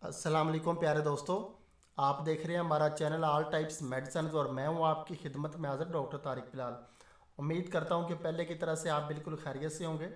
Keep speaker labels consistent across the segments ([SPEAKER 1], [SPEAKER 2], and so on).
[SPEAKER 1] अस्सलाम वालेकुम प्यारे दोस्तों, आप देख रहे हैं हमारा चैनल ऑल टाइप्स मेडिसिन और मैं हूं आपकी खिदमत में हाजिर डॉक्टर तारिक बिलाल। उम्मीद करता हूं कि पहले की तरह से आप बिल्कुल खैरियत से होंगे।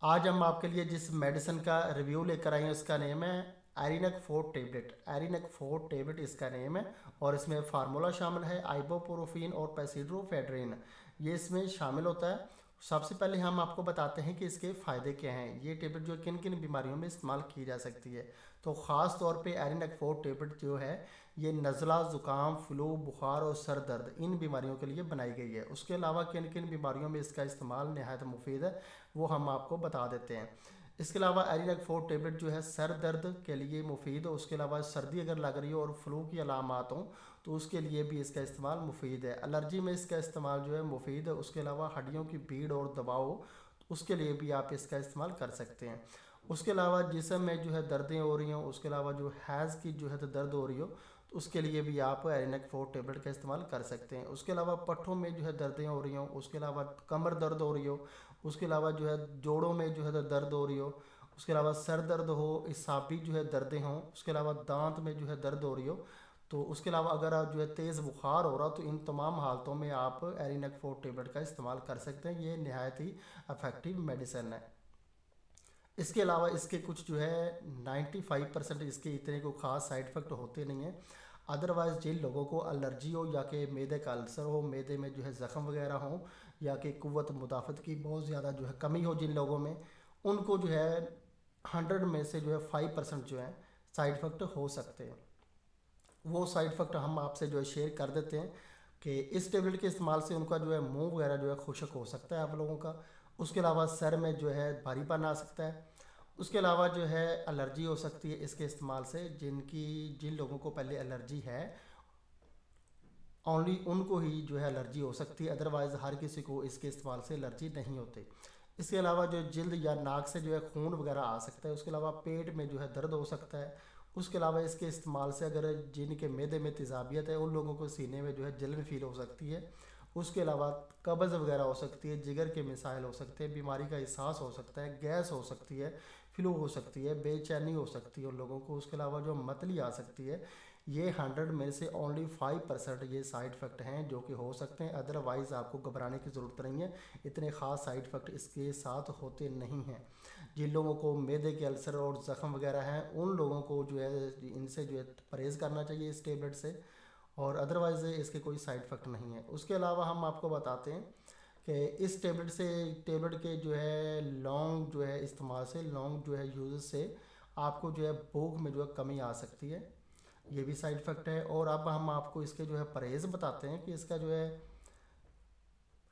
[SPEAKER 1] आज हम आपके लिए जिस मेडिसिन का रिव्यू लेकर आए हैं उसका नेम है एरिनक 4 टेबलेट। एरिनक 4 टेबलेट इसका नेम है और इसमें फार्मूला शामिल है आइबोप्रोफीन और पैसिड्रोफेड्रिन, ये इसमें शामिल होता है। सबसे पहले हम आपको बताते हैं कि इसके फ़ायदे क्या हैं, ये टेबलेट जो किन किन बीमारियों में इस्तेमाल की जा सकती है। तो ख़ास तौर पे एरिनक 4 टेबलेट जो है ये नज़ला, ज़ुकाम, फ्लू, बुखार और सर दर्द इन बीमारियों के लिए बनाई गई है। उसके अलावा किन किन बीमारियों में इसका इस्तेमाल नहायत मुफीद है वो हम आपको बता देते हैं। इसके अलावा एरिनक 4 टेबलेट जो है सर दर्द के लिए मुफीद है। उसके अलावा सर्दी अगर लग रही हो और फ्लू की अलामात हों तो उसके लिए भी इसका इस्तेमाल मुफीद है। एलर्जी में इसका इस्तेमाल जो है मुफीद है। उसके अलावा हड्डियों की पीड़ और दबाव उसके लिए भी आप इसका इस्तेमाल कर सकते हैं। उसके अलावा जिसम में जो है दर्दें हो रही हों, उसके अलावा जो हैज़ की जो है तो दर्द हो रही हो तो उसके लिए भी आप एरिनक 4 टेबलेट का इस्तेमाल कर सकते हैं। उसके अलावा पट्ठों में जो है दर्दें हो रही हों, उसके अलावा कमर दर्द हो रही हो, उसके अलावा जो है जोड़ों में जो है तो दर्द हो रही हो, उसके अलावा सर दर्द हो, इसाबी जो है दर्दें हों, उसके अलावा दांत में जो है दर्द हो रही हो, तो उसके अलावा अगर आप जो है तेज़ बुखार हो रहा तो इन तमाम हालतों में आप एरिनक 4 टेबलेट का इस्तेमाल कर सकते हैं। ये नहायत ही इफ़ेक्टिव मेडिसिन है। इसके अलावा इसके कुछ जो है 95% इसके इतने को ख़ास साइड इफ़ेक्ट होते नहीं हैं। अदरवाइज़ जिन लोगों को एलर्जी हो या कि मैदे का अल्सर हो, मैदे में जो है ज़ख़म वगैरह हो या कि क़ुव्वत मुदाफ़त की बहुत ज़्यादा जो है कमी हो जिन लोगों में, उनको जो है 100 में से जो है 5% जो है साइड इफ़ेक्ट हो सकते हैं। वो साइड इफ़ेक्ट हम आपसे जो है शेयर कर देते हैं कि इस टेबलेट के इस्तेमाल से उनका जो है मुंह वगैरह जो है खुशक हो सकता है आप लोगों का। उसके अलावा सर में जो है भारीपन आ सकता है। उसके अलावा जो है एलर्जी हो सकती है इसके इस्तेमाल से। जिन लोगों को पहले एलर्जी है ओनली उनको ही जो है एलर्जी हो सकती है, अदरवाइज़ हर किसी को इसके इस्तेमाल से एलर्जी नहीं होती। इसके अलावा जो जिल्द या नाक से जो है खून वगैरह आ सकता है। उसके अलावा पेट में जो है दर्द हो सकता है। उसके अलावा इसके इस्तेमाल से अगर जिनके मैदे में तेज़ाबियत है उन लोगों को सीने में जो है जलन फील हो सकती है। उसके अलावा कब्ज़ वगैरह हो सकती है, जिगर के मिसाइल हो सकते हैं, बीमारी का एहसास हो सकता है, गैस हो सकती है, फ्लू हो सकती है, बेचैनी हो सकती है उन लोगों को। उसके अलावा जो मतली आ सकती है। ये 100 में से ओनली 5% ये साइड इफ़ेक्ट हैं जो कि हो सकते हैं। अदरवाइज़ आपको घबराने की ज़रूरत नहीं है, इतने ख़ास साइड इफ़ेक्ट इसके साथ होते नहीं हैं। जिन लोगों को मैदे के अल्सर और ज़ख़म वगैरह हैं उन लोगों को जो है इनसे जो है परहेज़ करना चाहिए इस टेबलेट से, और अदरवाइज़ इसके कोई साइड इफ़ेक्ट नहीं है। उसके अलावा हम आपको बताते हैं कि इस टेबलेट के जो है लॉन्ग जो है इस्तेमाल से, लॉन्ग जो है यूज़ से आपको जो है भूख में जो है कमी आ सकती है, ये भी साइड इफ़ेक्ट है। और अब हम आपको इसके जो है परहेज़ बताते हैं कि इसका जो है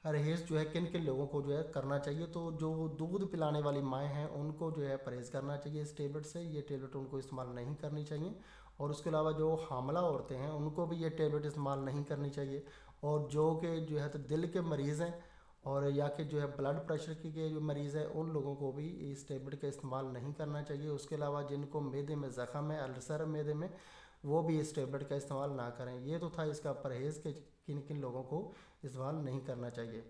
[SPEAKER 1] परहेज़ जो है किन किन लोगों को जो है करना चाहिए। तो जो दूध पिलाने वाली माएँ हैं उनको जो है परहेज़ करना चाहिए इस टेबलेट से, ये टेबलेट उनको इस्तेमाल नहीं करनी चाहिए। और उसके अलावा जो हामला औरतें हैं उनको भी ये टेबलेट इस्तेमाल नहीं करनी चाहिए। और जो कि जो है तो दिल के मरीज़ हैं और या कि जो है ब्लड प्रेशर के जो मरीज़ हैं उन लोगों को भी इस टेबलेट का इस्तेमाल नहीं करना चाहिए। उसके अलावा जिनको मैदे में ज़ख़म है, अल्सर है मैदे में, वो भी इस टेबलेट का इस्तेमाल ना करें। ये तो था इसका परहेज़ के किन किन लोगों को इस्तेमाल नहीं करना चाहिए।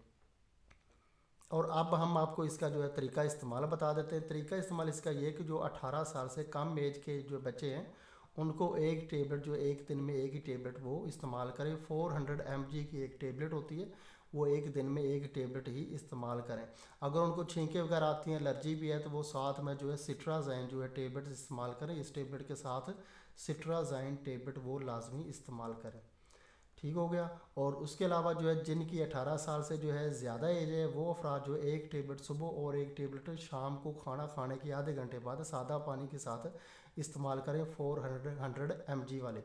[SPEAKER 1] और अब हम आपको इसका जो है तरीका इस्तेमाल बता देते हैं। तरीका इस्तेमाल इसका ये है कि जो 18 साल से कम एज के जो बच्चे हैं उनको एक टेबलेट जो एक दिन में एक ही टेबलेट वो इस्तेमाल करें। 400 mg की एक टेबलेट होती है, वो एक दिन में एक टेबलेट ही इस्तेमाल करें। अगर उनको छींकें वगैरह आती हैं, एलर्जी भी है, तो वो साथ में जो है सिट्राज़ाइन जो है टेबलेट इस्तेमाल करें। इस टेबलेट के साथ सिट्राज़ाइन टेबलेट वो लाजमी इस्तेमाल करें। ठीक हो गया। और उसके अलावा जो है जिनकी 18 साल से जो है ज़्यादा एज है वो अफराद जो एक टेबलेट सुबह और एक टेबलेट शाम को खाना खाने के आधे घंटे बाद सादा पानी के साथ इस्तेमाल करें, 400 mg वाले।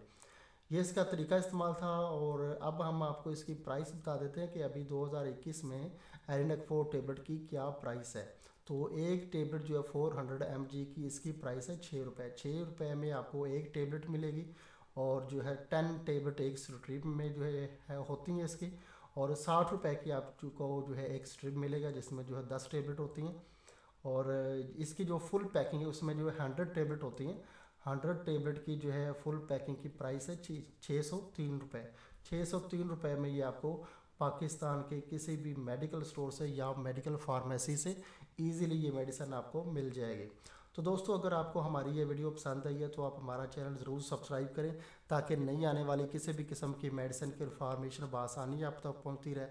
[SPEAKER 1] ये इसका तरीका इस्तेमाल था। और अब हम आपको इसकी प्राइस बता देते हैं कि अभी 2021 में एरिनक 4 टेबलेट की क्या प्राइस है। तो एक टेबलेट जो है 400 mg की इसकी प्राइस है 6 रुपये। 6 रुपये में आपको एक टेबलेट मिलेगी। और जो है 10 टेबलेट एक स्ट्रिप में जो है होती हैं इसकी। और 60 रुपये की आपको जो है एक स्ट्रिप मिलेगा जिसमें जो है 10 टेबलेट होती हैं। और इसकी जो फुल पैकिंग है उसमें जो है 100 टेबलेट होती हैं। 100 टेबलेट की जो है फुल पैकिंग की प्राइस है 603 रुपये। 603 रुपये में ये आपको पाकिस्तान के किसी भी मेडिकल स्टोर से या मेडिकल फार्मेसी से ईज़िली ये मेडिसिन आपको मिल जाएगी। तो दोस्तों अगर आपको हमारी ये वीडियो पसंद आई है तो आप हमारा चैनल ज़रूर सब्सक्राइब करें ताकि नई आने वाली किसी भी किस्म की मेडिसिन की इन्फॉर्मेशन बआसानी आप तक पहुँचती रहे।